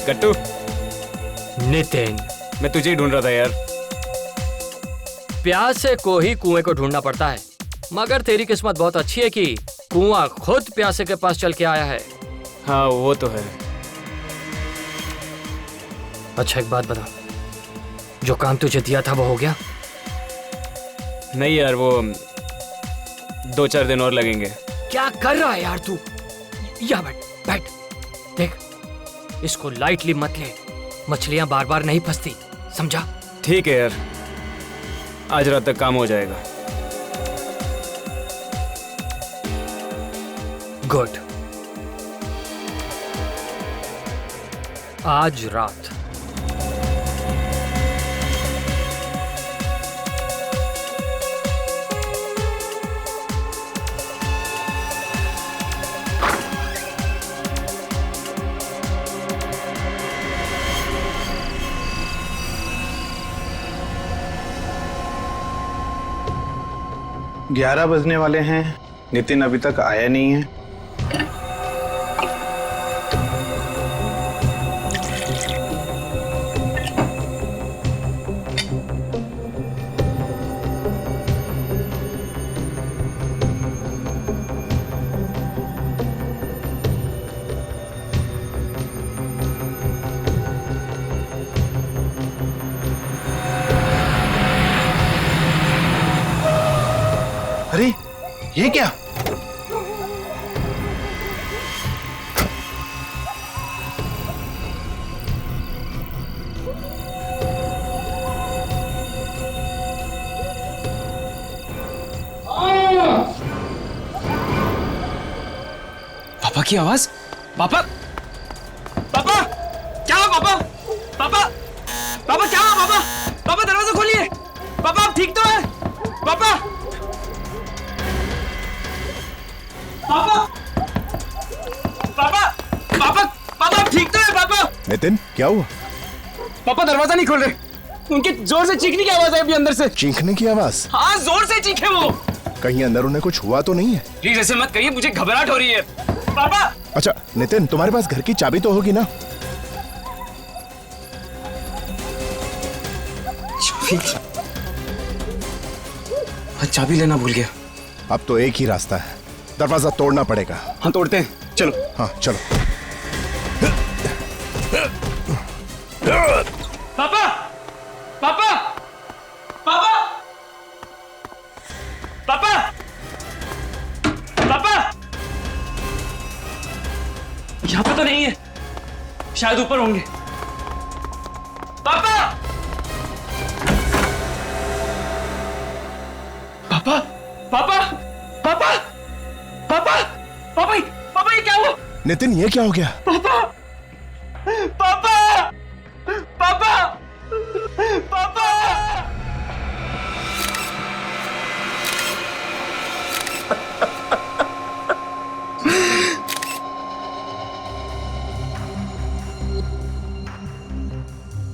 गट्टू, नितिन, मैं तुझे ही ढूंढ रहा था यार। प्यासे को ही कुएं को ढूंढना पड़ता है, मगर तेरी किस्मत बहुत अच्छी है कि कुआं खुद प्यासे के पास चल के आया है। हाँ वो तो है। अच्छा एक बात बता, जो काम तुझे दिया था वो हो गया? नहीं यार, वो 2-4 दिन और लगेंगे। क्या कर रहा है यार तू? या बैठ बैठ, देख इसको लाइटली मत ले, मछलियां बार बार नहीं फंसती, समझा? ठीक है यार, आज रात तक काम हो जाएगा। गुड। आज रात। ग्यारह बजने वाले हैं, नितिन अभी तक आया नहीं है। अरे ये क्या? पापा की आवाज। पापा, पापा क्या हुआ? पापा, पापा, पापा क्या हुआ? पापा, पापा दरवाजा खोलिए। पापा आप ठीक तो है? पापा, पापा, पापा, पापा, पापा आप ठीक तो है? पापा। नितिन क्या हुआ? पापा दरवाजा नहीं खोल रहे, उनके जोर से चीखने की आवाज है अभी अंदर से। चीखने की आवाज? हाँ जोर से चीखे वो। कहीं अंदर उन्हें कुछ हुआ तो नहीं है? प्लीज ऐसे मत कहिए, मुझे घबराहट हो रही है। पापा। अच्छा नितिन, तुम्हारे पास घर की चाबी तो होगी ना? चाबी लेना भूल गया। अब तो एक ही रास्ता है, दरवाजा तोड़ना पड़ेगा। हाँ तोड़ते हैं, चलो। हाँ चलो। पापा, पापा, पापा, पापा, पापा, यहाँ पे तो नहीं है, शायद ऊपर होंगे। पापा, पापा, पापा, पापा, पापा, पापा, पापा ये क्या हुआ? नितिन ये क्या हो गया? पापा, पापा, पापा, पापा।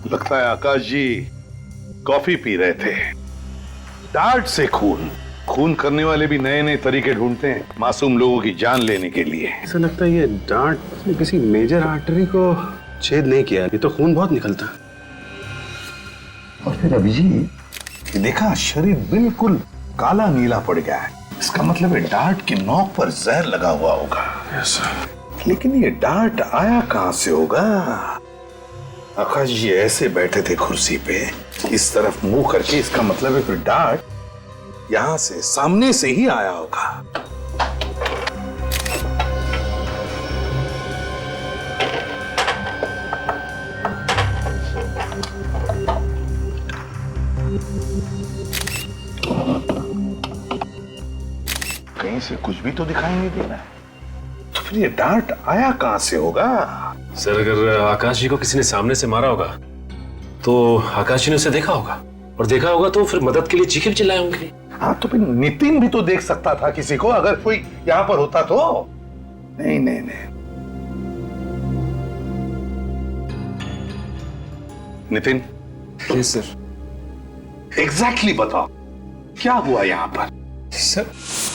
लगता है आकाश जी कॉफी पी रहे थे। डांट से खून, खून करने वाले भी नए नए तरीके ढूंढते हैं मासूम लोगों की जान लेने के लिए। ऐसा लगता है ये डांट ने किसी मेजर आर्टरी को छेद नहीं किया, ये तो खून बहुत निकलता। और फिर अभी जी ये देखा, शरीर बिल्कुल काला नीला पड़ गया है। इसका मतलब है डांट की नोक पर जहर लगा हुआ होगा। लेकिन ये डांट आया कहां से होगा? आकाश जी ऐसे बैठे थे कुर्सी पे, इस तरफ मुंह करके, इसका मतलब है फिर डांट यहां से, सामने से ही आया होगा। कहीं से कुछ भी तो दिखाई नहीं दे रहा है, तो फिर ये डांट आया कहां से होगा? सर अगर आकाश जी को किसी ने सामने से मारा होगा तो आकाश जी ने उसे देखा होगा, और देखा होगा तो फिर मदद के लिए चीखे भी चिल्लाए होंगे। हाँ तो फिर नितिन भी तो देख सकता था किसी को, अगर कोई यहां पर होता तो। नहीं नहीं नहीं, नितिन। Yes sir. एग्जैक्टली बताओ क्या हुआ यहां पर? सर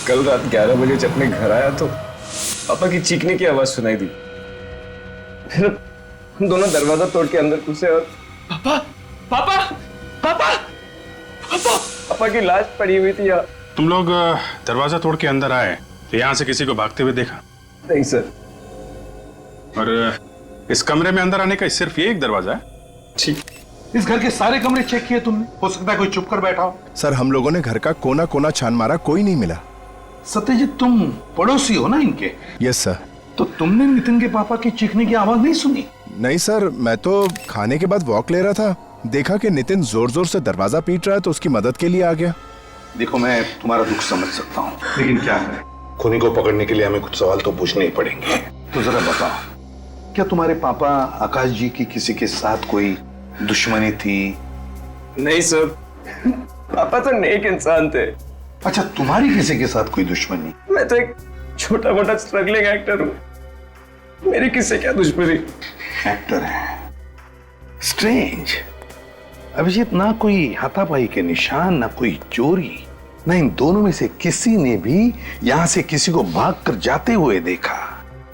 कल रात 11 बजे जब मैं घर आया तो पापा की चीखने की आवाज सुनाई दी। फिर दोनों दरवाजा तोड़ के अंदर घुसे और पापा पापा पापा पापा पापा की लाश पड़ी हुई थी यार। तुम लोग दरवाजा तोड़ के अंदर आए तो यहाँ से किसी को भागते हुए देखा? नहीं सर। और इस कमरे में अंदर आने का सिर्फ ये एक दरवाजा है? ठीक। इस घर के सारे कमरे चेक किए तुमने? हो सकता है कोई चुप कर बैठा हो। सर हम लोगों ने घर का कोना कोना छान मारा, कोई नहीं मिला। सत्यजीत तुम पड़ोसी हो ना इनके? Yes sir. तो तुमने नितिन के पापा की चीखने की आवाज नहीं सुनी? नहीं सर, मैं तो खाने के बाद वॉक ले रहा था, देखा कि नितिन जोर जोर से दरवाजा पीट रहा है तो उसकी मदद के लिए आ गया। देखो मैं तुम्हारा दुख समझ सकता हूँ, लेकिन क्या है, खूनी को पकड़ने के लिए हमें कुछ सवाल तो पूछने ही पड़ेंगे। तो जरा बताओ, क्या तुम्हारे पापा आकाश जी की किसी के साथ कोई दुश्मनी थी? नहीं सर, पापा तो नेक इंसान थे। अच्छा, तुम्हारी किसी के साथ कोई दुश्मनी? मैं तो एक छोटा मोटा स्ट्रगलिंग एक्टर हूँ, मेरी किससे क्या दुश्मनी? एक्टर है, स्ट्रेंज। अभिजीत, ना कोई हाथापाई के निशान, ना कोई चोरी, ना इन दोनों में से किसी ने भी यहां से किसी को भागकर जाते हुए देखा।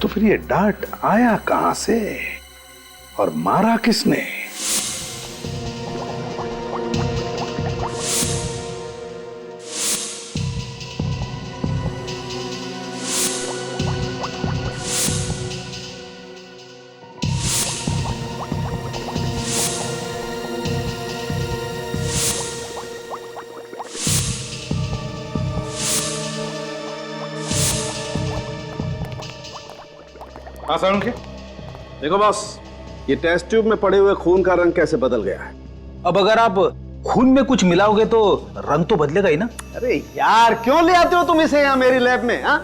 तो फिर ये डांट आया कहां से और मारा किसने? देखो बॉस, ये टेस्ट ट्यूब में पड़े हुए खून का रंग कैसे बदल गया है। अब अगर आप खून में कुछ मिलाओगे तो रंग तो बदलेगा ही ना। अरे यार, क्यों ले आते हो तुम इसे यहाँ मेरी लैब में? हाँ,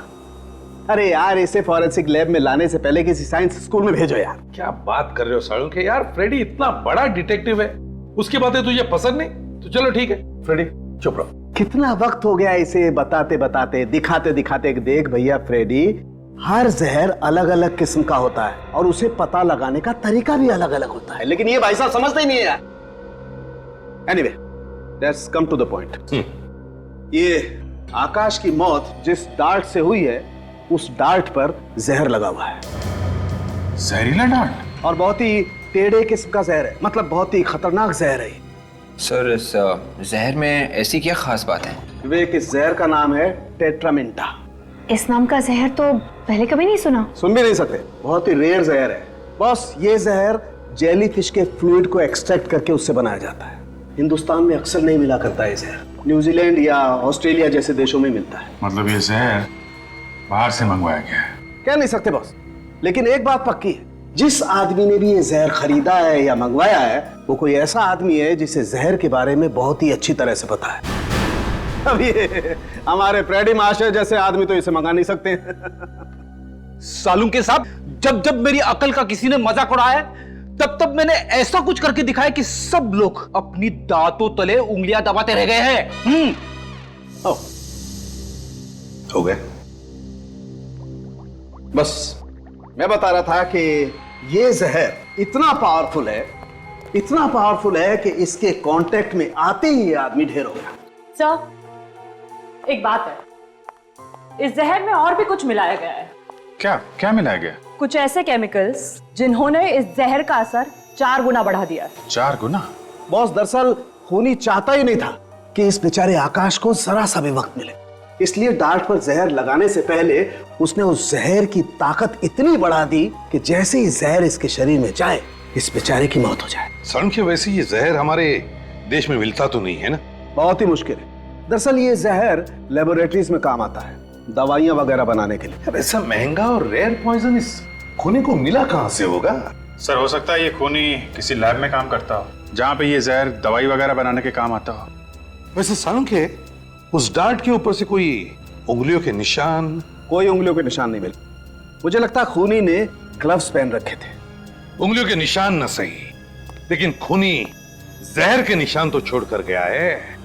अरे यार, इसे फॉरेंसिक लैब में लाने से पहले किसी साइंस स्कूल में भेजो यार। क्या बात कर रहे हो साळुंखे यार, फ्रेडी इतना बड़ा डिटेक्टिव है, उसकी बातें तुझे पसंद नहीं? तो चलो ठीक है फ्रेडी, चुप रहो। कितना वक्त हो गया इसे बताते बताते, दिखाते दिखाते। देख भैया फ्रेडी, हर जहर अलग अलग किस्म का होता है और उसे पता लगाने का तरीका भी अलग अलग होता है, लेकिन ये भाई साहब समझते ही नहीं है यार। Anyway, let's come to the point. ये आकाश की मौत जिस डार्ट से हुई है, उस डार्ट पर जहर लगा हुआ है। जहरीला डांट? और बहुत ही टेढ़े किस्म का जहर है, मतलब बहुत ही खतरनाक जहर है। सर, इस जहर में ऐसी क्या खास बात है? विवेक, इस जहर का नाम है टेट्रामेंटा। इस नाम का जहर तो पहले कभी नहीं सुना। सुन भी नहीं सकते, बहुत ही रेयर जहर है बॉस। ये जहर जेली फिश के फ्लूइड को एक्सट्रैक्ट करके उससे बनाया जाता है। हिंदुस्तान में अक्सर नहीं मिला करता है जहर, न्यूजीलैंड या ऑस्ट्रेलिया जैसे देशों में मिलता है। मतलब ये जहर बाहर से मंगवाया गया है? कह नहीं सकते बॉस, लेकिन एक बात पक्की है, जिस आदमी ने भी ये जहर खरीदा है या मंगवाया है, वो कोई ऐसा आदमी है जिसे जहर के बारे में बहुत ही अच्छी तरह से पता है। अब ये हमारे फ्रेडी मास्टर जैसे आदमी तो इसे मंगा नहीं सकते। सालुंखे साहब, जब जब मेरी अकल का किसी ने मजाक उड़ाया, तब तब मैंने ऐसा कुछ करके दिखाया कि सब लोग अपनी दांतों तले उंगलियां दबाते रह गए हैं। हो गए? बस मैं बता रहा था कि ये जहर इतना पावरफुल है, इतना पावरफुल है कि इसके कांटेक्ट में आते ही ये आदमी ढेर हो गया। सर, एक बात है, इस जहर में और भी कुछ मिलाया गया है। क्या क्या मिलाया गया? कुछ ऐसे केमिकल्स जिन्होंने इस जहर का असर 4 गुना बढ़ा दिया है। 4 गुना? बॉस, दरअसल खूनी चाहता ही नहीं था कि इस बेचारे आकाश को जरा सा भी वक्त मिले, इसलिए डार्ट पर जहर लगाने से पहले उसने उस जहर की ताकत इतनी बढ़ा दी कि जैसे ही जहर इसके शरीर में जाए, इस बेचारे की मौत हो जाए। साळुंखे, वैसे ये जहर हमारे देश में मिलता तो नहीं है ना? बहुत ही मुश्किल है। दरअसल ये जहर लेबोरेटरीज में काम आता है, दवाइयां वगैरह बनाने के लिए। ऐसा महंगा और रेयर पॉइजन इस खूनी को मिला कहां से होगा? सर, हो सकता है ये खूनी किसी लैब में काम करता हो, जहाँ पे ये जहर दवाई वगैरह बनाने के काम आता हो। वैसे साळुंखे, उस डार्ट के ऊपर से कोई उंगलियों के निशान? कोई उंगलियों के निशान नहीं मिले। मुझे लगता है खूनी ने ग्लव्स पहन रखे थे। उंगलियों के निशान न सही, लेकिन खूनी जहर के निशान तो छोड़ कर गया है।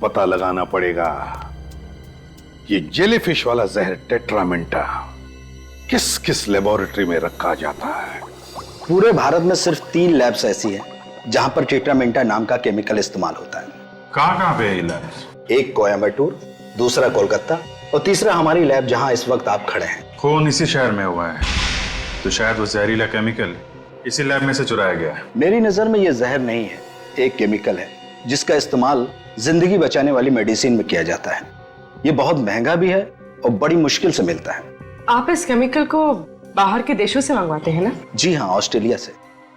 पता लगाना पड़ेगा ये जेलीफिश वाला जहर टेट्रामेंटा किस किस लेबोरेटरी में रखा जाता है। पूरे भारत में सिर्फ 3 लैब्स ऐसी हैं जहां पर टेट्रामेंटा नाम का केमिकल इस्तेमाल होता है। कहां पे ये लैब्स? एक कोयम्बटूर, दूसरा कोलकाता और तीसरा हमारी लैब जहां इस वक्त आप खड़े हैं। खून इसी शहर में हुआ है, तो शायद वो जहरीला केमिकल इसी लैब में से चुराया गया है। मेरी नजर में ये जहर नहीं है, एक केमिकल है जिसका इस्तेमाल जिंदगी बचाने वाली मेडिसिन में किया जाता है। ये बहुत महंगा भी है और बड़ी मुश्किल से मिलता है। आप इस केमिकल को बाहर के देशों से मंगवाते हैं ना? जी हाँ, ऑस्ट्रेलिया से।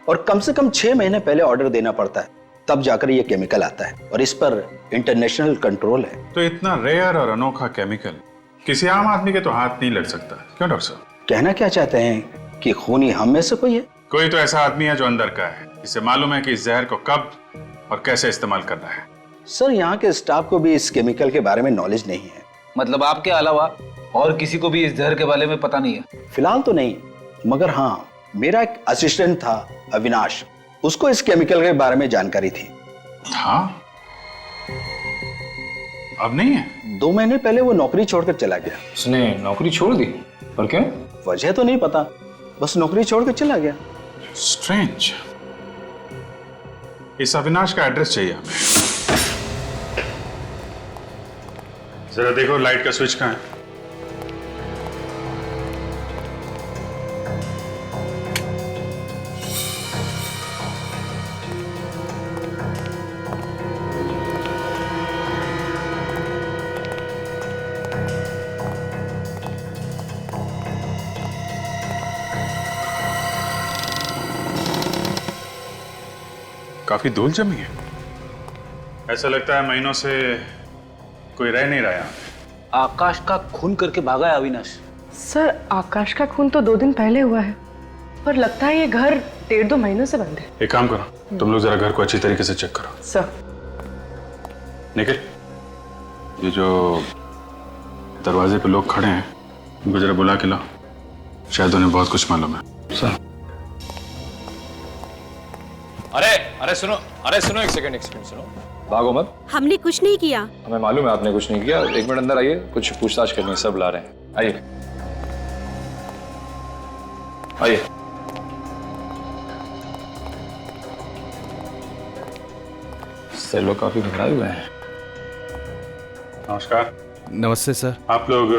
और कम से कम 6 महीने पहले ऑर्डर देना पड़ता है, तब जाकर ये केमिकल आता है और इस पर इंटरनेशनल कंट्रोल है। तो इतना रेयर और अनोखा केमिकल किसी आम आदमी के तो हाथ नहीं लग सकता, क्यों डॉक्टर साहब? कहना क्या चाहते हैं कि खूनी हम में से कोई है? कोई तो ऐसा आदमी है जो अंदर का है, इसे मालूम है कि इस जहर को कब और कैसे इस्तेमाल करना है। सर, यहाँ के स्टाफ को भी इस केमिकल के बारे में नॉलेज नहीं है। मतलब आपके अलावा और किसी को भी इस जहर के बारे में पता नहीं है? फिलहाल तो नहीं, मगर हाँ, मेरा एक असिस्टेंट था अविनाश, उसको इस केमिकल के बारे में जानकारी थी। हाँ, अब नहीं है? 2 महीने पहले वो नौकरी छोड़कर चला गया। उसने नौकरी छोड़ दी? और क्यों? वजह तो नहीं पता, बस नौकरी छोड़कर चला गया। स्ट्रेंज। इस अविनाश का एड्रेस चाहिए हमें। जरा देखो लाइट का स्विच कहाँ है? काफी धूल जमी है। ऐसा लगता है महीनों से कोई रह नहीं रहा यहाँ पे। आकाश का खून करके भागा है अविनाश। सर, आकाश का खून तो 2 दिन पहले हुआ है, पर लगता है ये घर 1.5-2 महीनों से बंद है। एक काम करो, तुम लोग जरा घर को अच्छी तरीके से चेक करो। सर। निखिल, ये जो दरवाजे पे लोग खड़े हैं उनको जरा बुला के लाओ, शायद उन्हें बहुत कुछ मालूम है। सर। अरे सुनो, एक सेकंड सुनो, भागो मत। हमने कुछ नहीं किया। हमें मालूम है आपने कुछ नहीं किया। 1 मिनट अंदर आइए, कुछ पूछताछ करनी है, सब बुला रहे हैं। आइए आइए। सर लोग काफी घबराए हुए हैं। नमस्कार। नमस्ते सर। आप लोग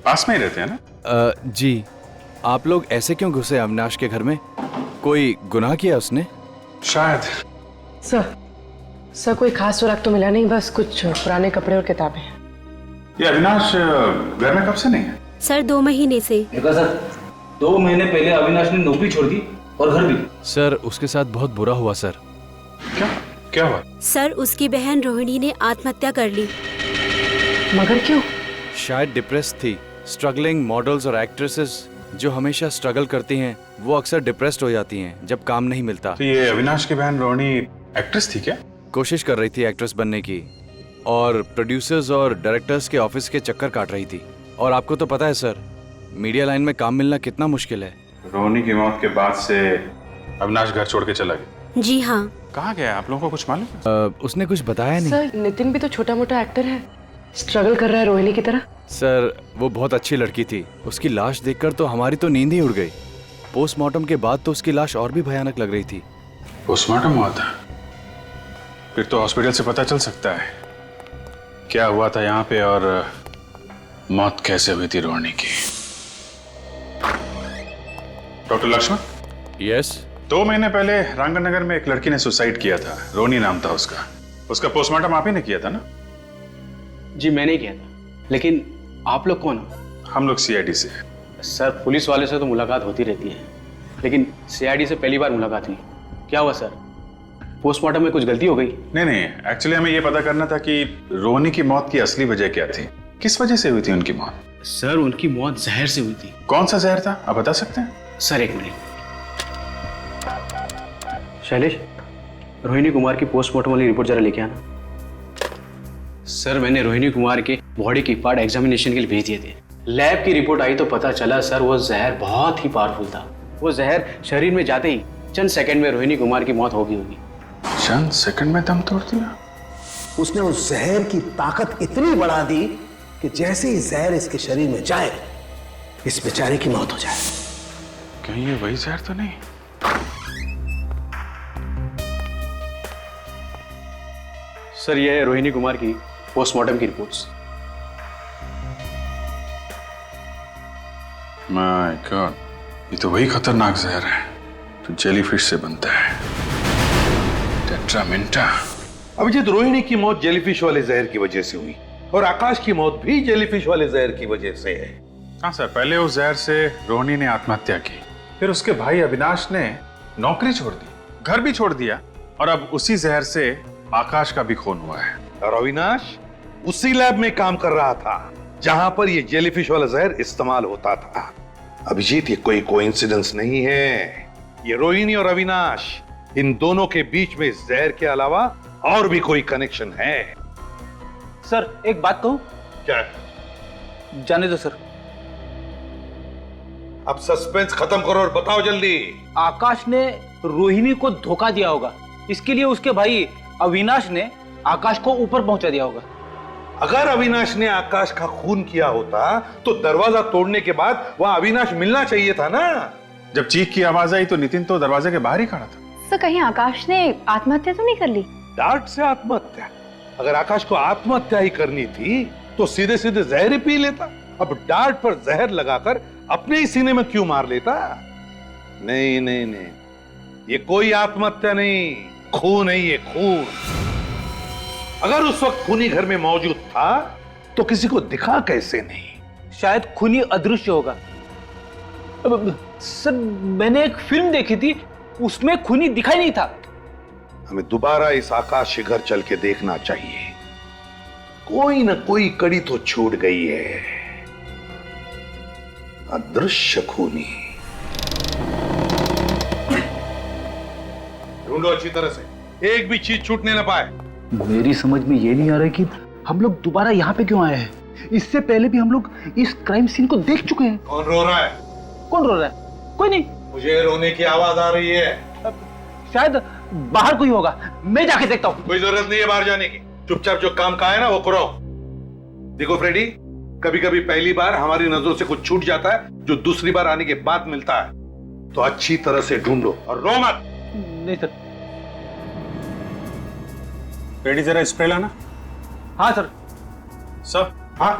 पास में ही रहते हैं ना? जी। आप लोग ऐसे क्यों घुसे अविनाश के घर में? कोई गुनाह किया उसने? शायद। सर कोई खास सुराग तो मिला नहीं, बस कुछ पुराने कपड़े और किताबें। ये अविनाश घर में कब से नहीं है? सर 2 महीने से। देखा सर, 2 महीने पहले अविनाश ने नौकरी छोड़ दी और घर भी। सर उसके साथ बहुत बुरा हुआ सर। क्या हुआ? सर उसकी बहन रोहिणी ने आत्महत्या कर ली। मगर क्यों? शायद डिप्रेस थी। स्ट्रगलिंग मॉडल्स और एक्ट्रेसेस जो हमेशा स्ट्रगल करती हैं वो अक्सर डिप्रेस्ड हो जाती हैं जब काम नहीं मिलता। तो ये अविनाश की बहन रोहिणी एक्ट्रेस थी क्या? कोशिश कर रही थी एक्ट्रेस बनने की और प्रोड्यूसर्स और डायरेक्टर्स के ऑफिस के चक्कर काट रही थी। और आपको तो पता है सर, मीडिया लाइन में काम मिलना कितना मुश्किल है। रोहिणी की मौत के बाद से अविनाश घर छोड़ के चला गया? जी हाँ। कहाँ गया? आप लोगों को कुछ मालूम है? उसने कुछ बताया नहीं। सर नितिन भी तो छोटा मोटा एक्टर है, स्ट्रगल कर रहा है रोहिणी की तरह। सर वो बहुत अच्छी लड़की थी। उसकी लाश देखकर तो हमारी तो नींद ही उड़ गई। पोस्टमार्टम के बाद तो उसकी लाश और भी भयानक लग रही थी। पोस्टमार्टम हुआ था? फिर तो हॉस्पिटल से पता चल सकता है क्या हुआ था यहाँ पे और मौत कैसे हुई थी रोहिणी की। डॉक्टर लक्ष्मण। यस। 2 महीने पहले रांगनगर में एक लड़की ने सुसाइड किया था, रोहिणी नाम था उसका पोस्टमार्टम आप ही ने किया था ना? जी मैंने किया था, लेकिन आप लोग कौन हो? हम लोग सीआईडी से। सर पुलिस वाले से तो मुलाकात होती रहती है, लेकिन सीआईडी से पहली बार मुलाकात हुई। क्या हुआ सर, पोस्टमार्टम में कुछ गलती हो गई? नहीं, एक्चुअली हमें यह पता करना था कि रोहिणी की मौत की असली वजह क्या थी, किस वजह से हुई थी उनकी मौत? सर उनकी मौत जहर से हुई थी। कौन सा जहर था, आप बता सकते हैं? सर 1 मिनट। शैलेश, रोहिणी कुमार की पोस्टमार्टम वाली रिपोर्ट जरा लेके आना। सर मैंने रोहिणी कुमार के बॉडी की पार्ट एग्जामिनेशन के लिए भेज दिए थे। लैब की रिपोर्ट आई तो पता चला सर वो जहर बहुत ही पावरफुल था। वो जहर शरीर में जाते ही चंद सेकंड में रोहिणी कुमार की मौत होगी। चंद सेकंड में दम तोड़ दिया? उसने उस जहर की ताकत इतनी बढ़ा दी कि जैसे ही जहर इसके शरीर में जाए इस बेचारे की मौत हो जाए। कहीं ये वही जहर तो नहीं? सर ये है रोहिणी कुमार की पोस्टमार्टम की रिपोर्ट्स। माय गॉड, ये तो वही खतरनाक जहर है। तो जेलीफिश से बनता है, टेट्रामेंटा। अभिजीत, रोहिणी की मौत जेलीफिश वाले जहर की वजह से हुई और आकाश की मौत भी जेलीफिश वाले जहर की वजह से है। हाँ सर, पहले उस जहर से रोहिणी ने आत्महत्या की, फिर उसके भाई अविनाश ने नौकरी छोड़ दी, घर भी छोड़ दिया, और अब उसी जहर से आकाश का भी खून हुआ है। और अविनाश उसी लैब में काम कर रहा था जहां पर यह जेलीफिश वाला जहर इस्तेमाल होता था। अभिजीत, ये कोई कोइंसिडेंस नहीं है, ये रोहिणी और अविनाश, इन दोनों के बीच में इस जहर के अलावा और भी कोई कनेक्शन है। सर एक बात कहूं? क्या? जाने दो सर। अब सस्पेंस खत्म करो और बताओ जल्दी। आकाश ने रोहिणी को धोखा दिया होगा, इसके लिए उसके भाई अविनाश ने आकाश को ऊपर पहुंचा दिया होगा। अगर अविनाश ने आकाश का खून किया होता तो दरवाजा तोड़ने के बाद वहां अविनाश मिलना चाहिए था ना। जब चीख की आवाज आई तो नितिन तो दरवाजे के बाहर ही खड़ा था। सर कहीं आकाश ने आत्महत्या तो नहीं कर ली? डांट से आत्महत्या? अगर आकाश को आत्महत्या ही करनी थी तो सीधे सीधे जहर ही पी लेता। अब डांट पर जहर लगाकर अपने ही सीने में क्यों मार लेता? नहीं नहीं नहीं, ये कोई आत्महत्या नहीं, खून है ये, खून। अगर उस वक्त खूनी घर में मौजूद था तो किसी को दिखा कैसे नहीं? शायद खूनी अदृश्य होगा। सर मैंने एक फिल्म देखी थी, उसमें खूनी दिखाई नहीं था। हमें दोबारा इस आकाश के घर चल के देखना चाहिए, कोई ना कोई कड़ी तो छूट गई है। अदृश्य खूनी, ढूंढो अच्छी तरह से, एक भी चीज छूटने ना पाए। मेरी समझ में ये नहीं आ रहा कि हम लोग दोबारा यहाँ पे क्यों आए हैं। इससे पहले भी हम लोग इस क्राइम सीन को देख चुके हैं। कौन रो रहा है? कौन रो रहा है? कोई नहीं। मुझे रोने की आवाज आ रही है। शायद बाहर कोई होगा, मैं जाके देखता हूँ। कोई जरूरत नहीं है बाहर जाने की, चुपचाप जो काम का है ना वो करो। देखो फ्रेडी, कभी कभी पहली बार हमारी नजरों से कुछ छूट जाता है जो दूसरी बार आने के बाद मिलता है, तो अच्छी तरह से ढूंढो और रो मत। नहीं सर। रेडी, जरा स्प्रे लाना। हाँ सर। सर। हाँ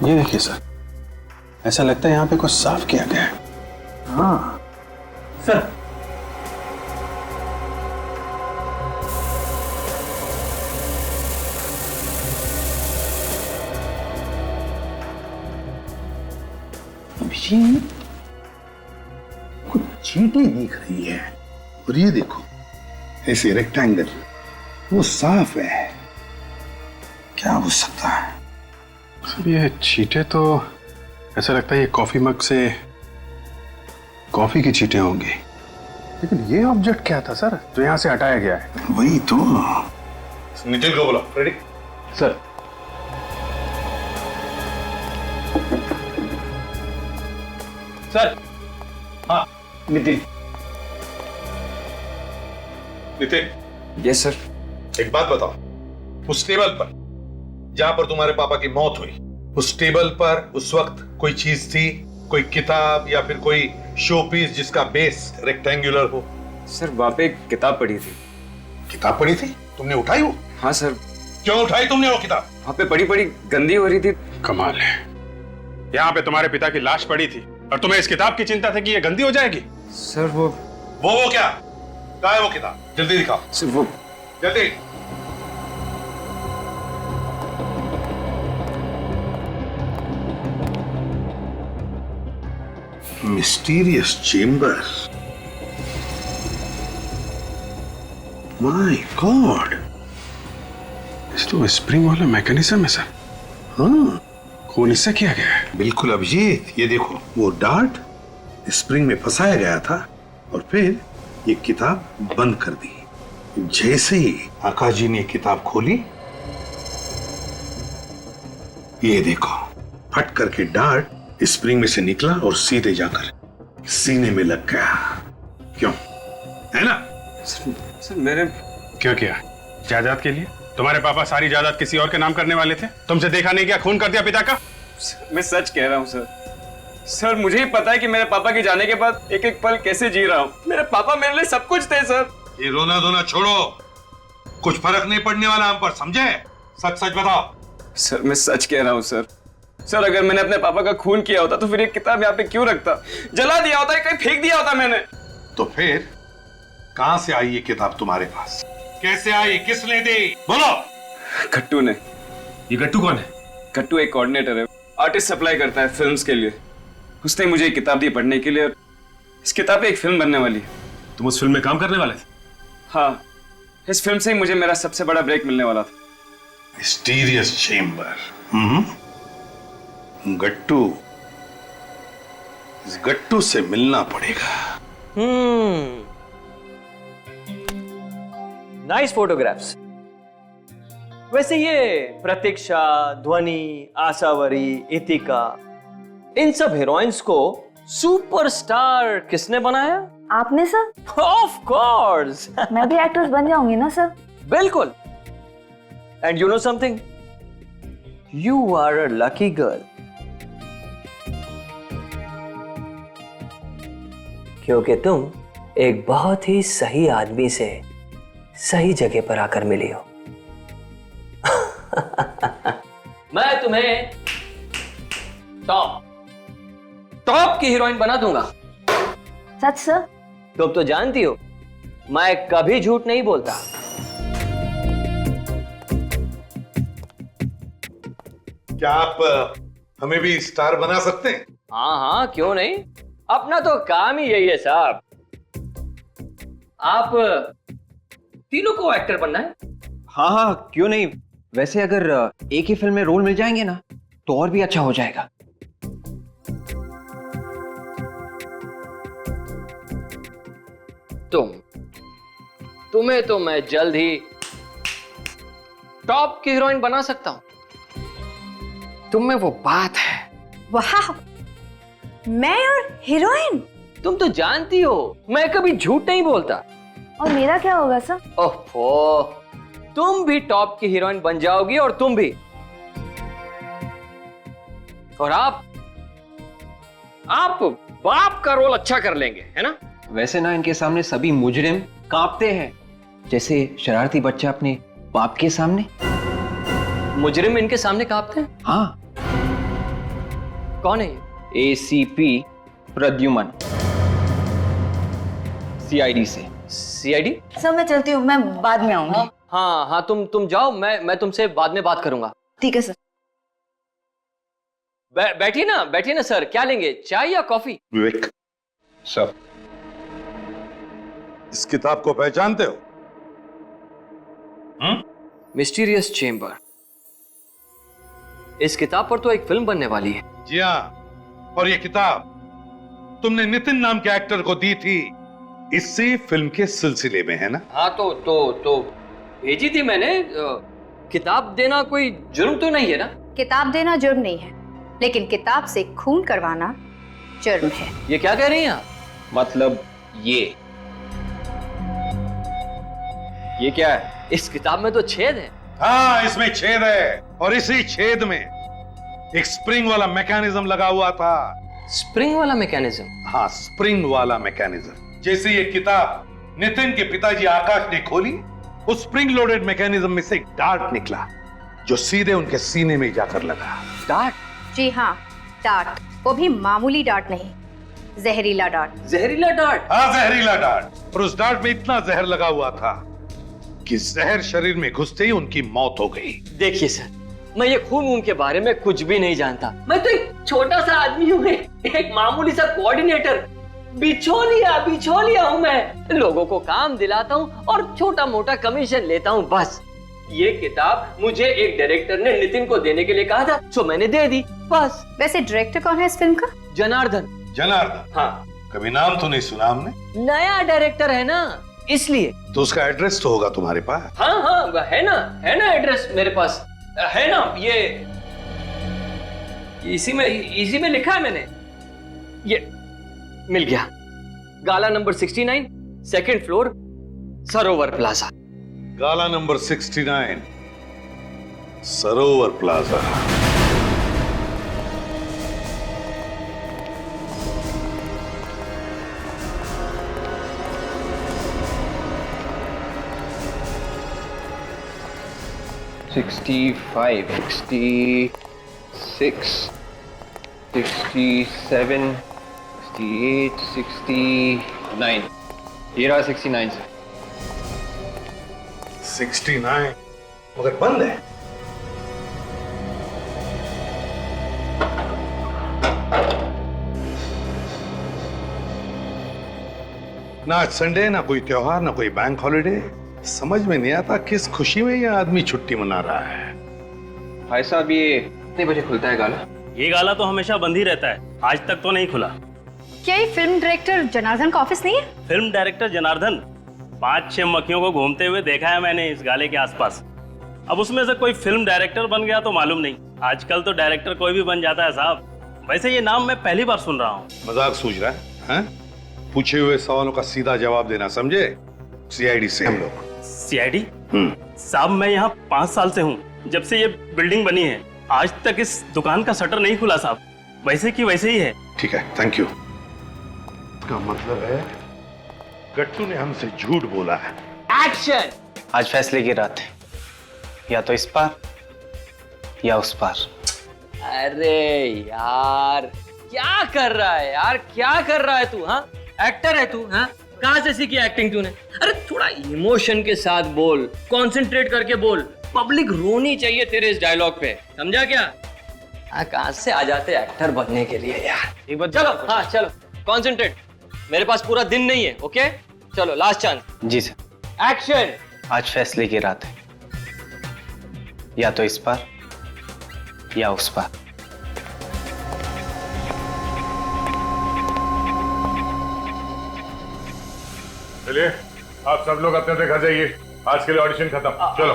ये देखिए सर, ऐसा लगता है यहाँ पे कुछ साफ किया गया है। हाँ सर। अभिजीत, कुछ चींटी दिख रही है, और ये देखो ऐसे रेक्टेंगल, वो साफ है। क्या हो सकता है? सर ये चींटे तो ऐसा लगता है ये कॉफी मग से कॉफी की चींटे होंगी, लेकिन ये ऑब्जेक्ट क्या था सर जो यहाँ से हटाया गया है? वही तो। नितिन को बोला। Ready sir. सर। हाँ नितिन। नितिन। Yes sir. एक बात बताओ, उस टेबल पर जहां पर तुम्हारे पापा की मौत हुई, उस टेबल पर उस वक्त कोई चीज थी, कोई किताब या फिर कोई शो पीस जिसका बेस रेक्टेंगुलर हो? सर वहां पे एक किताब पड़ी थी। किताब पड़ी थी? तुमने उठाई वो? हाँ सर। क्यों उठाई तुमने वो किताब? वहां पे पड़ी पड़ी गंदी हो रही थी। कमाल है, यहाँ पे तुम्हारे पिता की लाश पड़ी थी और तुम्हें इस किताब की चिंता थी कि ये गंदी हो जाएगी। सर वो क्या? कहाँ है वो किताब? जल्दी दिखाओ। सर वो जल्दी। Mysterious chamber. माय गॉड, इस तो स्प्रिंग वाला मैकेनिज्म है सर। हाँ, खून इससे किया गया है। बिल्कुल अभिजीत, ये देखो वो डार्ट स्प्रिंग में फंसाया गया था और फिर ये किताब बंद कर दी। जैसे ही आकाश जी ने किताब खोली, ये देखो फट करके डार्ट स्प्रिंग में से निकला और सीधे जाकर सीने में लग गया। क्यों? है ना? सर मेरे क्यों किया? जायदाद के लिए? तुम्हारे पापा सारी जायदाद किसी और के नाम करने वाले थे, तुमसे देखा नहीं क्या खून कर दिया पिता का? मैं सच कह रहा हूँ सर। सर मुझे ही पता है कि मेरे पापा के जाने के बाद एक एक पल कैसे जी रहा हूँ। मेरे पापा मेरे लिए सब कुछ थे सर। ये रोना धोना छोड़ो, कुछ फर्क नहीं पड़ने वाला हम पर, समझे? सच सच बताओ। सर मैं सच कह रहा हूँ सर। सर अगर मैंने अपने पापा का खून किया होता तो फिर ये किताब यहाँ पे क्यों रखता? जला दिया होता, कहीं फेंक दिया होता मैंने। तो फिर कहां से आई ये किताब तुम्हारे पास? कैसे आई? किसने दी? बोलो। गट्टू ने। ये गट्टू कौन है? गट्टू एक कोऑर्डिनेटर है, आर्टिस्ट सप्लाई करता है फिल्म्स के लिए। उसने मुझे एक किताब दी पढ़ने के लिए और इस किताब पे एक फिल्म बनने वाली है। तुम उस फिल्म में काम करने वाले थे? हाँ, इस फिल्म से ही मुझे मेरा सबसे बड़ा ब्रेक मिलने वाला था। Mysterious chamber. गट्टू, इस गट्टू से मिलना पड़ेगा। Nice photographs. वैसे ये प्रतीक्षा, ध्वनि, आशावरी, इतिका, इन सब हीरोइंस को सुपरस्टार किसने बनाया? आपने सर? Of course. मैं भी एक्ट्रेस बन जाऊंगी ना सर? बिल्कुल। And you know something, you are a lucky girl, क्योंकि तुम एक बहुत ही सही आदमी से सही जगह पर आकर मिली हो। मैं तुम्हें टॉप की हीरोइन बना दूंगा। सच सर? तुम तो जानती हो मैं कभी झूठ नहीं बोलता। क्या आप हमें भी स्टार बना सकते हैं? हाँ हाँ, क्यों नहीं, अपना तो काम ही यही है साहब। आप तीनों को एक्टर बनना है? हाँ हाँ, क्यों नहीं। वैसे अगर एक ही फिल्म में रोल मिल जाएंगे ना तो और भी अच्छा हो जाएगा। तुम्हें तो मैं जल्द ही टॉप की हीरोइन बना सकता हूं। तुम में वो बात है। वाह, मैं और हीरोइन? तुम तो जानती हो मैं कभी झूठ नहीं बोलता। और मेरा क्या होगा सर? ओहो, तुम भी टॉप की हीरोइन बन जाओगी और तुम भी। और आप बाप का रोल अच्छा कर लेंगे, है ना? वैसे ना इनके सामने सभी मुजरिम कांपते हैं, जैसे शरारती बच्चा अपने बाप के सामने। मुजरिम इनके सामने कांपते हैं? हाँ। कौन है? ACP प्रद्युमन, CID से। CID? सर मैं चलती हूँ, मैं बाद में आऊंगी। हाँ हाँ, तुम जाओ, मैं तुमसे बाद में बात करूंगा। ठीक है सर। बैठिए ना सर, क्या लेंगे, चाय या कॉफी? विवेक सर, इस किताब को पहचानते हो? Mysterious chamber. इस किताब पर तो एक फिल्म बनने वाली है। जी हाँ, और ये किताब तुमने नितिन नाम के एक्टर को दी थी इसी फिल्म के सिलसिले में, है ना? हाँ तो भेजी थी मैंने। किताब देना कोई जुर्म तो नहीं है ना? किताब देना जुर्म नहीं है, लेकिन किताब से खून करवाना जुर्म है। ये क्या कह रही हैं आप? मतलब ये क्या है? इस किताब में तो छेद है। हाँ, इसमें छेद है और इसी छेद में एक स्प्रिंग वाला मैकेनिज्म लगा हुआ था। स्प्रिंग वाला मैकेनिज्म? हाँ, स्प्रिंग वाला मैकेनिज्म। जैसे ये किताब नितिन के पिताजी आकाश ने खोली, उस स्प्रिंग लोडेड मैकेनिज्म में से एक डार्ट निकला जो सीधे उनके सीने में जाकर लगा। डार्ट? जी हाँ, डार्ट। वो भी मामूली डार्ट नहीं, जहरीला डार्ट। जहरीला डार्ट? हाँ, जहरीला डार्ट। और उस डार्ट में इतना जहर लगा हुआ था कि जहर शरीर में घुसते ही उनकी मौत हो गई। देखिए सर, मैं ये खून के बारे में कुछ भी नहीं जानता। मैं तो एक छोटा सा आदमी हूँ, एक मामूली सा कोऑर्डिनेटर। बिछोलिया हूँ मैं। लोगों को काम दिलाता हूँ और छोटा मोटा कमीशन लेता हूँ, बस। ये किताब मुझे एक डायरेक्टर ने नितिन को देने के लिए कहा था, तो मैंने दे दी, बस। वैसे डायरेक्टर कौन है इस फिल्म का? जनार्दन। जनार्दन? हाँ। कभी नाम तो नहीं सुना हमने। नया डायरेक्टर है ना, इसलिए। तो उसका एड्रेस तो होगा तुम्हारे पास? हाँ, है ना एड्रेस मेरे पास है ना। ये इसी में लिखा है मैंने। ये मिल गया। गाला नंबर 69, सेकंड फ्लोर, सरोवर प्लाजा। गाला नंबर 69, सरोवर प्लाजा। 6, 67, 68, 69। ये रहा 69 से। 69 मगर बंद है। ना आज संडे, ना कोई त्योहार, ना कोई बैंक हॉलिडे। समझ में नहीं आता किस खुशी में ये आदमी छुट्टी मना रहा है। भाई साहब ये कितने बजे खुलता है गाला? ये गाला तो हमेशा बंद ही रहता है, आज तक तो नहीं खुला। क्या ये फिल्म डायरेक्टर जनार्दन का ऑफिस नहीं है? फिल्म डायरेक्टर जनार्दन 5-6 मक्खियों को घूमते हुए देखा है मैंने इस गाले के आसपास। अब उसमें से कोई फिल्म डायरेक्टर बन गया तो मालूम नहीं। आजकल तो डायरेक्टर कोई भी बन जाता है साहब। वैसे ये नाम मैं पहली बार सुन रहा हूँ। मजाक सूझ रहा है? पूछे हुए सवालों का सीधा जवाब देना, समझे? सीआईडी से हम लोग। सीआईडी? साहब मैं यहाँ 5 साल से हूँ, जब से ये बिल्डिंग बनी है। आज तक इस दुकान का शटर नहीं खुला साहब, वैसे की वैसे ही है। ठीक है, थैंक यू। इसका मतलब है गट्टू ने हमसे झूठ बोला है। एक्शन! आज फैसले की रात है, या तो इस पार या उस पार। अरे यार क्या कर रहा है यार, क्या कर रहा है तू? हाँ, एक्टर है तू? हाँ, कहाँ से सीखी एक्टिंग तूने? अरे थोड़ा इमोशन के साथ बोल, कंसंट्रेट करके बोल। पब्लिक रोनी चाहिए तेरे इस डायलॉग पे, समझा क्या? हाँ, कहाँ से आ जाते एक्टर बनने के लिए यार। एक बार चलो, हाँ चलो, कंसंट्रेट। मेरे पास पूरा दिन नहीं है, ओके? चलो लास्ट चांस। जी सर। एक्शन! आज फैसले की रात है, या तो इस पार या उस पार। चलिए आप सब लोग अपने अपने घर जाइए, आज के लिए ऑडिशन खत्म। चलो।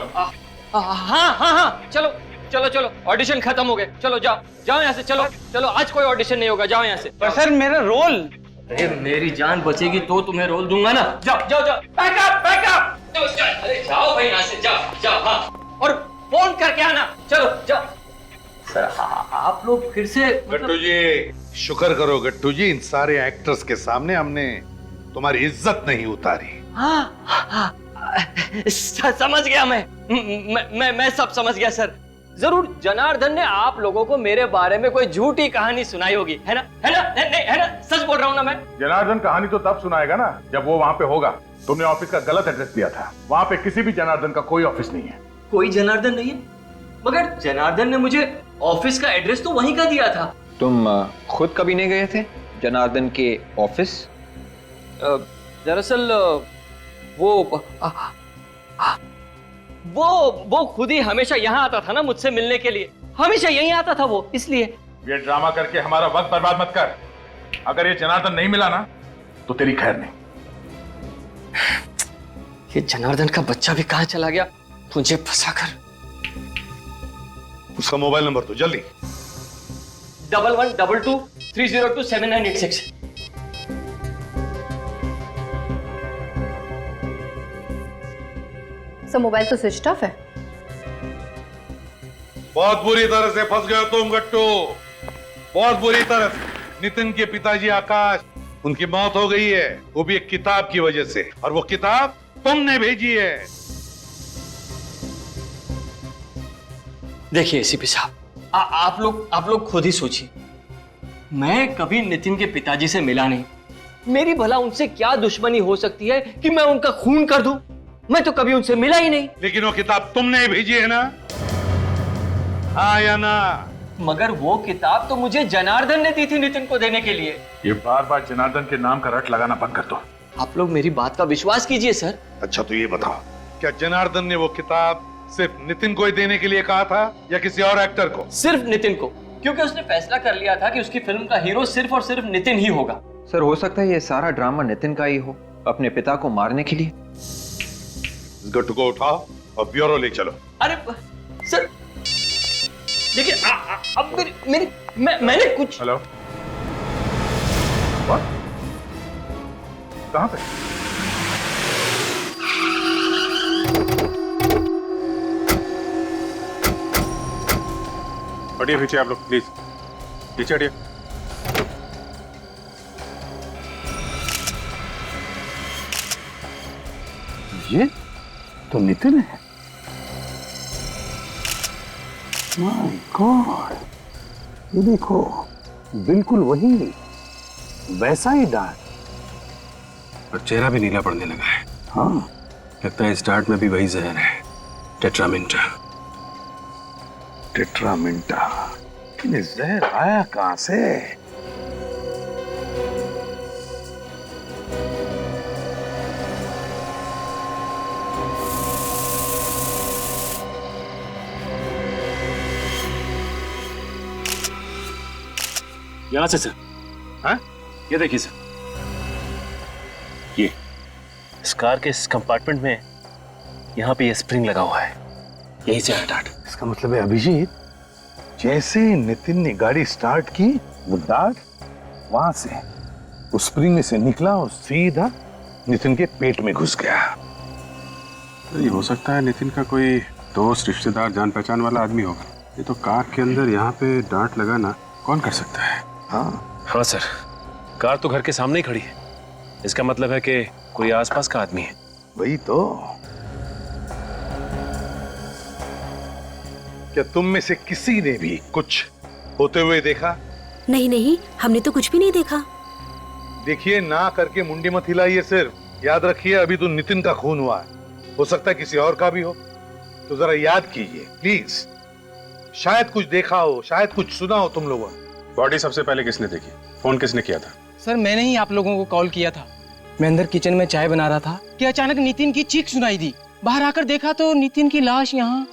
हाँ, चलो चलो चलो, ऑडिशन खत्म हो गए। चलो जाओ जाओ यहाँ से, चलो चलो, आज कोई ऑडिशन नहीं होगा, जाओ यहाँ से। पर सर मेरा रोल। अरे मेरी जान बचेगी तो तुम्हें रोल दूंगा ना। जाओ जाओ जाओ, बैकअप बैकअप। अरे जाओ भाई यहाँ से, जाओ जाओ। हाँ, और फोन करके आना। चलो जाओ। सर आप लोग फिर से गट्टू जी, शुक्र करो गट्टू जी, इन सारे एक्टर्स के सामने हमने तुम्हारी इज्जत नहीं उतारी। हाँ, समझ गया मैं सब समझ गया सर। जरूर जनार्दन ने आप लोगों को मेरे बारे में कोई झूठी कहानी सुनाई होगी, है ना? है ना? नहीं, है ना? सच बोल रहा हूँ ना मैं? जनार्दन कहानी तो तब सुनाएगा ना जब वो वहाँ पे होगा। तुमने ऑफिस का गलत एड्रेस दिया था, वहाँ पे किसी भी जनार्दन का कोई ऑफिस नहीं है। कोई जनार्दन नहीं है? मगर जनार्दन ने मुझे ऑफिस का एड्रेस तो वहीं का दिया था। तुम खुद कभी नहीं गए थे जनार्दन के ऑफिस? दरअसल वो खुद ही हमेशा यहाँ आता था ना मुझसे मिलने के लिए, हमेशा यहीं आता था वो, इसलिए। ये ड्रामा करके हमारा वक्त बर्बाद मत कर। अगर ये जनार्दन नहीं मिला ना तो तेरी खैर नहीं। ये जनार्दन का बच्चा भी कहाँ चला गया मुझे फंसा कर। उसका मोबाइल नंबर तो जल्दी। 1122-302-7986। सर मोबाइल तो स्विच ऑफ है। बहुत बुरी तरह से फंस गए तुम गट्टू, बहुत बुरी तरह से। नितिन के पिताजी आकाश, उनकी मौत हो गई है, वो भी एक किताब की वजह से, और वो किताब तुमने भेजी है। देखिए एसीपी साहब, आप लोग खुद ही सोचिए। मैं कभी नितिन के पिताजी से मिला नहीं, मेरी भला उनसे क्या दुश्मनी हो सकती है कि मैं उनका खून कर दूं? मैं तो कभी उनसे मिला ही नहीं। लेकिन वो किताब तुमने भेजी है ना? हाँ या ना? मगर वो किताब तो मुझे जनार्दन ने दी थी नितिन को देने के लिए। ये बार बार जनार्दन के नाम का रट लगाना बंद कर दो। आप लोग मेरी बात का विश्वास कीजिए सर। अच्छा तो ये बताओ, क्या जनार्दन ने वो किताब सिर्फ नितिन को ही देने के लिए कहा था या किसी और एक्टर को? सिर्फ नितिन को, क्योंकि उसने फैसला कर लिया था कि उसकी फिल्म का हीरो सिर्फ और सिर्फ नितिन ही होगा। सर हो सकता है ये सारा ड्रामा नितिन का ही हो, अपने पिता को मारने के लिए। इस गट्टू को उठाओ और ब्यूरो ले चलो। अरे सर देखिए, अब मैंने कुछ। हेलो, कहाँ पे? हटिए पीछे आप लोग, प्लीज पीछे हटिए। ये तो नितिन है। माय गॉड, ये देखो, बिल्कुल वही, वैसा ही डार्ट। और चेहरा भी नीला पड़ने लगा है। हाँ, लगता है इस डार्ट में भी वही जहर है, टेट्रामिंटा। टेट्रामिंटा। ये जहर आया कहां से? यहां से सर। हाँ, ये देखिए सर, ये इस कार के इस कंपार्टमेंट में यहाँ पे ये स्प्रिंग लगा हुआ है, यहीं से आया डार्ट। इसका मतलब है अभिजीत, जैसे नितिन ने गाड़ी स्टार्ट की, वो डार्ट वहां से उस स्प्रिंग में से निकला और सीधा नितिन के पेट में घुस गया। ये हो सकता है नितिन का कोई दोस्त, रिश्तेदार, जान पहचान वाला आदमी होगा। ये तो कार के अंदर यहाँ पे डार्ट लगाना कौन कर सकता है? हाँ सर, कार तो घर के सामने ही खड़ी है, इसका मतलब है कि कोई आसपास का आदमी है। वही तो। क्या तुम में से किसी ने भी कुछ होते हुए देखा? नहीं नहीं, हमने तो कुछ भी नहीं देखा। देखिए, ना करके मुंडी मत हिलाइए, सिर्फ याद रखिए अभी तो नितिन का खून हुआ है, हो सकता है किसी और का भी हो, तो जरा याद कीजिए प्लीज। शायद कुछ देखा हो, शायद कुछ सुना हो तुम लोगों ने। बॉडी सबसे पहले किसने देखी? फोन किसने किया था? सर मैंने ही आप लोगों को कॉल किया था। मैं अंदर किचन में चाय बना रहा था कि अचानक नितिन की चीख सुनाई दी। बाहर आकर देखा तो नितिन की लाश यहाँ।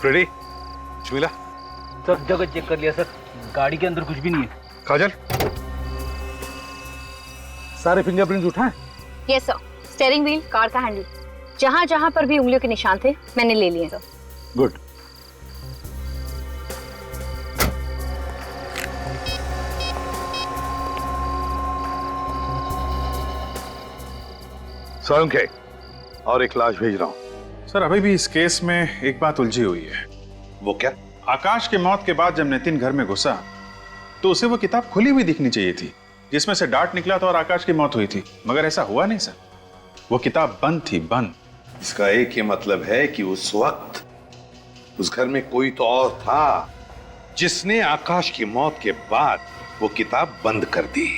फ्रेडी, मिला? सब जगह चेक कर लिया सर, गाड़ी के अंदर कुछ भी नहीं है। काजल, सारे फिंगरप्रिंट्स उठाए? Yes sir, steering wheel, car का हैंडल, जहां जहां पर भी उंगलियों के निशान थे मैंने ले लिए सर। गुड। सोलंके, और एक लाश भेज रहा हूं। सर, अभी भी इस केस में एक बात उलझी हुई है। वो क्या? आकाश के मौत के बाद जब नितिन घर में घुसा तो उसे वो किताब खुली हुई दिखनी चाहिए थी जिसमें से डार्ट निकला था और आकाश की मौत हुई थी, मगर ऐसा हुआ नहीं सर। वो किताब बंद थी, बंद। इसका एक ही मतलब है कि उस वक्त उस घर में कोई तो और था जिसने आकाश की मौत के बाद वो किताब बंद कर दी।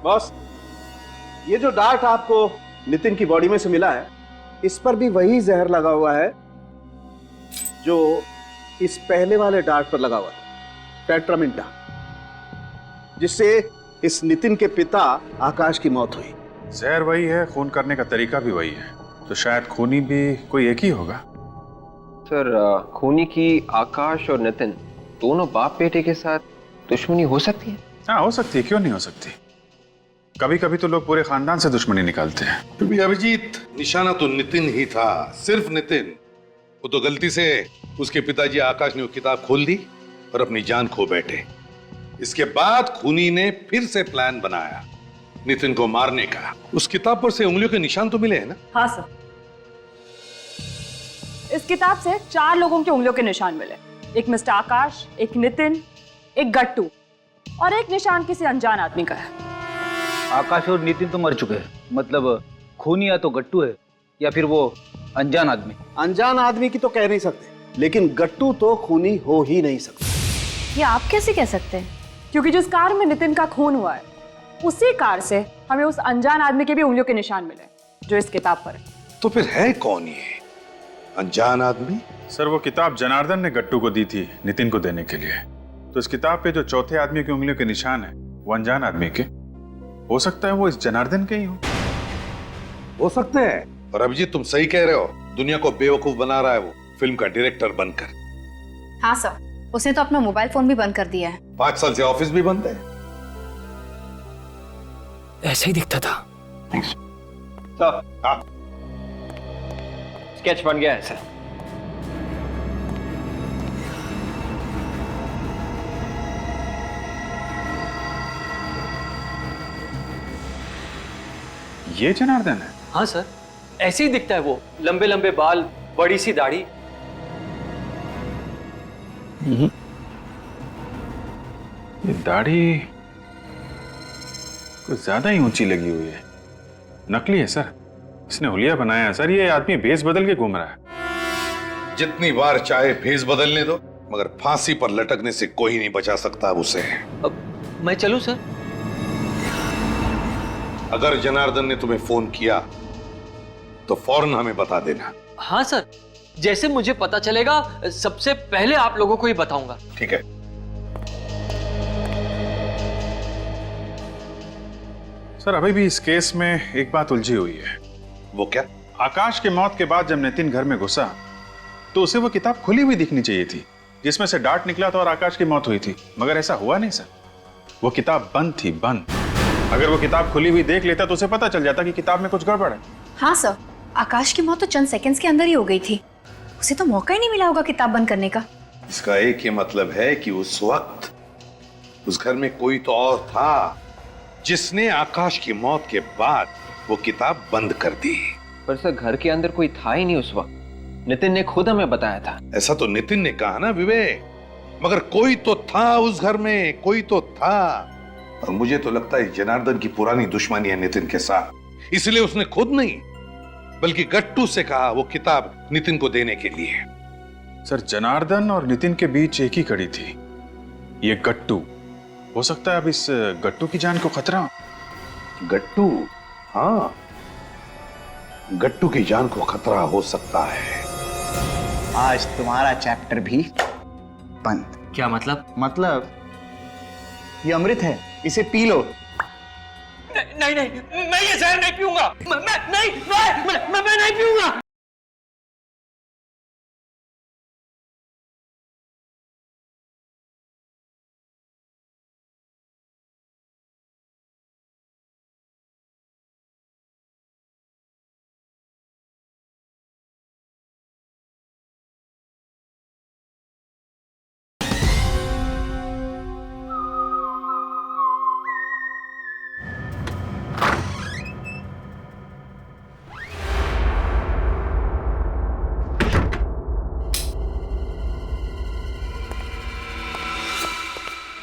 बॉस, ये जो डार्ट आपको नितिन की बॉडी में से मिला है, इस पर भी वही जहर लगा हुआ है जो इस पहले वाले डार्ट पर लगा हुआ था, टेट्रामिंटा, जिससे इस नितिन के पिता आकाश की मौत हुई। जहर वही है, खून करने का तरीका भी वही है, तो शायद खूनी भी कोई एक ही होगा। सर, खूनी की आकाश और नितिन दोनों बाप बेटे के साथ दुश्मनी हो सकती है? हाँ, हो सकती है, क्यों नहीं हो सकती। कभी कभी तो लोग पूरे खानदान से दुश्मनी निकालते हैं। फिर भी अभिजीत, निशाना तो नितिन ही था, सिर्फ नितिन। वो तो गलती से उसके पिताजी आकाश ने वो किताब खोल दी और अपनी जान खो बैठे। इसके बाद खूनी ने फिर से प्लान बनाया नितिन को मारने का। उस किताब पर से उंगलियों के निशान तो मिले हैं ना? हाँ सर, इस किताब से 4 लोगों की उंगलियों के निशान मिले। एक मिस्टर आकाश, एक नितिन, एक गट्टू और एक निशान किसी अनजान आदमी का है। आकाश और नितिन तो मर चुके हैं, मतलब खूनी या तो गट्टू है या फिर वो अनजान आदमी। अनजान आदमी की तो कह नहीं सकते, लेकिन गट्टू तो खूनी हो ही नहीं सकता। ये आप कैसे कह सकते हैं? क्योंकि जिस कार में नितिन का खून हुआ है, उसी कार से हमें उस अनजान आदमी के भी उंगलियों के निशान मिले जो इस किताब पर है। तो फिर है कौन ये अनजान आदमी? सर, वो किताब जनार्दन ने गट्टू को दी थी नितिन को देने के लिए, तो इस किताब पे जो चौथे आदमी की उंगलियों के निशान है वो अनजान आदमी के। हो सकता है वो इस जनार्दन के ही हो सकते हैं। और अभिजीत, तुम सही कह रहे हो, दुनिया को बेवकूफ बना रहा है वो फिल्म का डायरेक्टर बनकर। हाँ सर, उसने तो अपना मोबाइल फोन भी बंद कर दिया है। 5 साल से ऑफिस भी बंद है। ऐसे ही दिखता था। स्केच बन गया है सर। ये जनार्दन है? हाँ सर, ऐसे ही दिखता है वो, लंबे लंबे बाल, बड़ी सी दाढ़ी। ये दाढ़ी कुछ ज्यादा ही ऊंची लगी हुई है। नकली है सर, इसने हुलिया बनाया है सर। ये आदमी भेस बदल के घूम रहा है। जितनी बार चाहे भेस बदलने दो, मगर फांसी पर लटकने से कोई नहीं बचा सकता अब उसे। अब मैं चलूं सर? अगर जनार्दन ने तुम्हें फोन किया तो फौरन हमें बता देना। हाँ सर, जैसे मुझे पता चलेगा सबसे पहले आप लोगों को ही बताऊंगा। ठीक है। सर अभी भी इस केस में एक बात उलझी हुई है। वो क्या? आकाश के मौत के बाद जब नितिन घर में घुसा तो उसे वो किताब खुली हुई दिखनी चाहिए थी जिसमें से डार्ट निकला था और आकाश की मौत हुई थी, मगर ऐसा हुआ नहीं सर। वो किताब बंद थी, बंद। अगर वो किताब खुली हुई देख लेता तो उसे पता चल जाता कि किताब में कुछ गड़बड़ है। हाँ सर, आकाश की मौत तो चंद सेकंड्स के अंदर ही हो गई थी, उसे तो मौका ही नहीं मिला होगा किताब बंद करने का। इसका एक ही मतलब है कि उस वक्त उस घर में कोई तो और था जिसने आकाश की मौत के बाद वो किताब बंद कर दी। पर सर घर के अंदर कोई था ही नहीं उस वक्त, नितिन ने खुद हमें बताया था। ऐसा तो नितिन ने कहा ना विवेक, मगर कोई तो था उस घर में, कोई तो था। और मुझे तो लगता है जनार्दन की पुरानी दुश्मनी है नितिन के साथ, इसलिए उसने खुद नहीं बल्कि गट्टू से कहा वो किताब नितिन को देने के लिए। सर जनार्दन और नितिन के बीच एक ही कड़ी थी, ये गट्टू। हो सकता है अब इस गट्टू की जान को खतरा हो। गट्टू? हाँ, गट्टू की जान को खतरा हो सकता है। आज तुम्हारा चैप्टर भी बंद। क्या मतलब? मतलब ये अमृत है, इसे पी लो। नहीं नहीं, मैं ये जहर नहीं पीऊंगा। मैं नहीं पीऊंगा।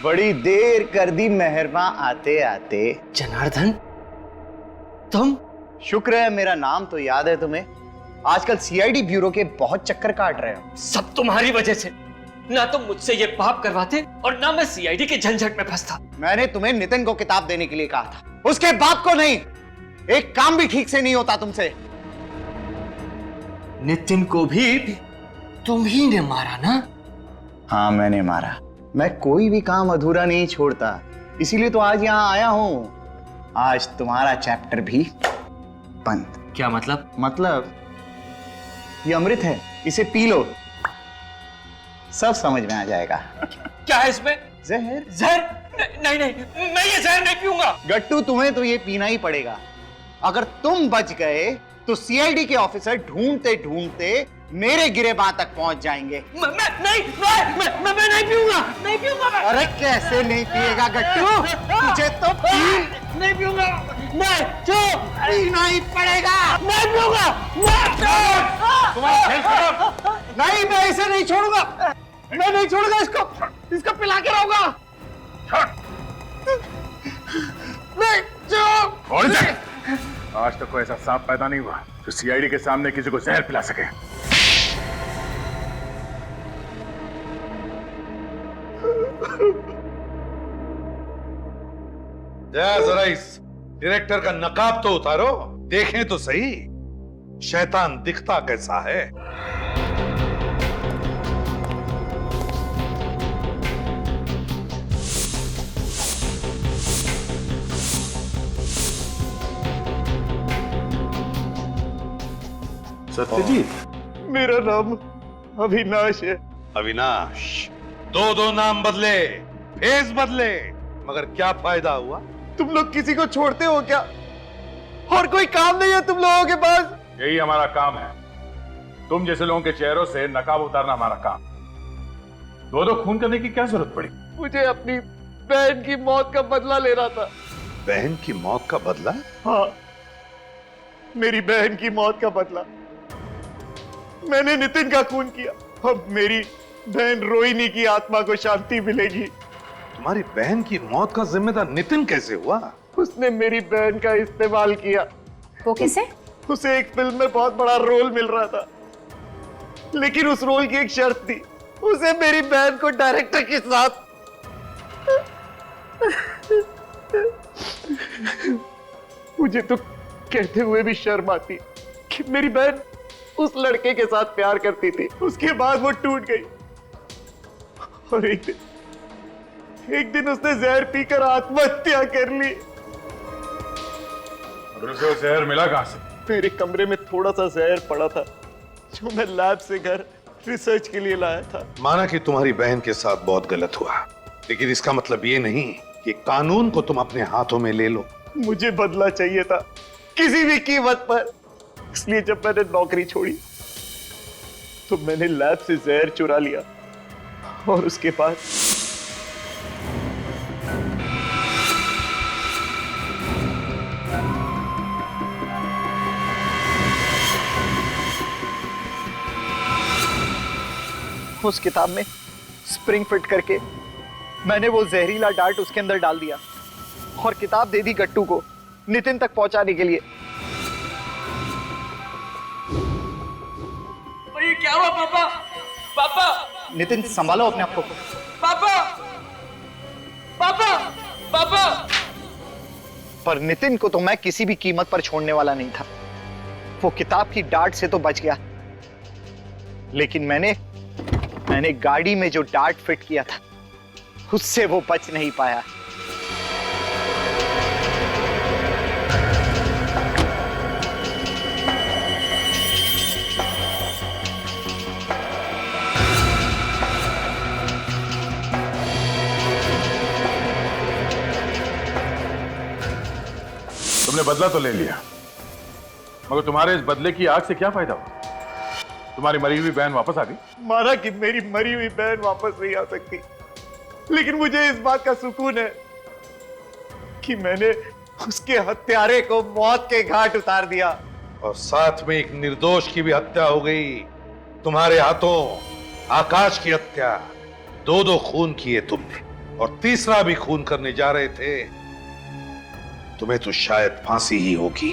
बड़ी देर कर दी मेहरमा आते आते। जनार्दन, तुम? शुक्र है मेरा नाम तो याद है तुम्हें। आजकल सीआईडी ब्यूरो के बहुत चक्कर काट रहे हो। सब तुम्हारी वजह से। ना तुम मुझसे ये पाप करवाते और ना मैं सीआईडी के झंझट में फंसता। मैंने तुम्हें नितिन को किताब देने के लिए कहा था, उसके बाप को नहीं। एक काम भी ठीक से नहीं होता तुमसे। नितिन को भी तुम ही ने मारा ना? हाँ मैंने मारा। मैं कोई भी काम अधूरा नहीं छोड़ता, इसीलिए तो आज यहाँ आया हूं। आज तुम्हारा चैप्टर भी बंद। क्या मतलब? मतलब ये अमृत है, इसे पी लो, सब समझ में आ जाएगा। क्या है इसमें? जहर। जहर? नहीं नहीं, मैं ये जहर नहीं पीऊंगा। गट्टू तुम्हें तो ये पीना ही पड़ेगा। अगर तुम बच गए तो सीआईडी के ऑफिसर ढूंढते ढूंढते मेरे गिरेबां तक पहुंच जाएंगे। मैं नहीं पीऊंगा। नहीं पीऊंगा मैं। अरे कैसे नहीं पिएगा गट्टू? तुझे तो नहीं पीऊंगा। पीना ही पड़ेगा। नहीं पीऊंगा। नहीं, मैं इसे नहीं छोड़ूंगा। मैं नहीं छोड़ूंगा इसको पिला के रहूंगा। आज तक कोई ऐसा सांप पैदा नहीं हुआ जो सीआईडी के सामने किसी को जहर पिला सके। जरा इस डायरेक्टर का नकाब तो उतारो, देखें तो सही शैतान दिखता कैसा है। सत्यजीत? मेरा नाम अविनाश है। अविनाश? दो नाम बदले, फेस बदले, मगर क्या फायदा हुआ? तुम लोग किसी को छोड़ते हो क्या? और कोई काम नहीं है तुम लोगों के पास? यही हमारा काम है। तुम जैसे लोगों के चेहरों से नकाब उतारना हमारा काम। दो खून करने की क्या जरूरत पड़ी? मुझे अपनी बहन की मौत का बदला लेना था। बहन की मौत का बदला? हाँ, मेरी बहन की मौत का बदला मैंने नितिन का खून किया। अब मेरी बहन रोहिणी की आत्मा को शांति मिलेगी। तुम्हारी बहन की मौत का जिम्मेदार नितिन कैसे हुआ? उसने मेरी बहन का इस्तेमाल किया। वो कैसे? उसे एक फिल्म में बहुत बड़ा रोल मिल रहा था, लेकिन उस रोल की एक शर्त थी, उसे मेरी बहन को डायरेक्टर के साथ मुझे तो कहते हुए भी शर्म आती कि मेरी बहन उस लड़के के साथ प्यार करती थी। उसके बाद वो टूट गई और एक दिन उसने जहर पीकर आत्महत्या कर ली। और उसे वो जहर मिला कहां से? मेरे कमरे में थोड़ा सा जहर पड़ा था जो मैं लैब से घर रिसर्च के लिए लाया था। माना कि तुम्हारी बहन के साथ बहुत गलत हुआ, लेकिन इसका मतलब ये नहीं कि कानून को तुम अपने हाथों में ले लो। मुझे बदला चाहिए था किसी भी कीमत पर, इसलिए जब मैंने नौकरी छोड़ी तो मैंने लैब से जहर चुरा लिया और उसके बाद उस किताब में स्प्रिंग फिट करके मैंने वो जहरीला डार्ट उसके अंदर डाल दिया और किताब दे दी गट्टू को नितिन तक पहुंचाने के लिए। ये क्या हुआ पापा? पापा! नितिन संभालो अपने आप को। पापा! पापा! पापा! पर नितिन को तो मैं किसी भी कीमत पर छोड़ने वाला नहीं था। वो किताब की डार्ट से तो बच गया, लेकिन मैंने गाड़ी में जो डार्ट फिट किया था उससे वो बच नहीं पाया। तुमने बदला तो ले लिया, मगर तुम्हारे इस बदले की आग से क्या फायदा हुआ? तुम्हारी मरी हुई बहन वापस आ गई। माना कि मेरी मरी हुई बहन वापस नहीं आ सकती, लेकिन मुझे इस बात का सुकून है कि मैंने उसके हत्यारे को मौत के घाट उतार दिया। और साथ में एक निर्दोष की भी हत्या हो गई तुम्हारे हाथों। आकाश की हत्या, दो खून किए तुमने, और तीसरा भी खून करने जा रहे थे। तुम्हें तो शायद फांसी ही होगी।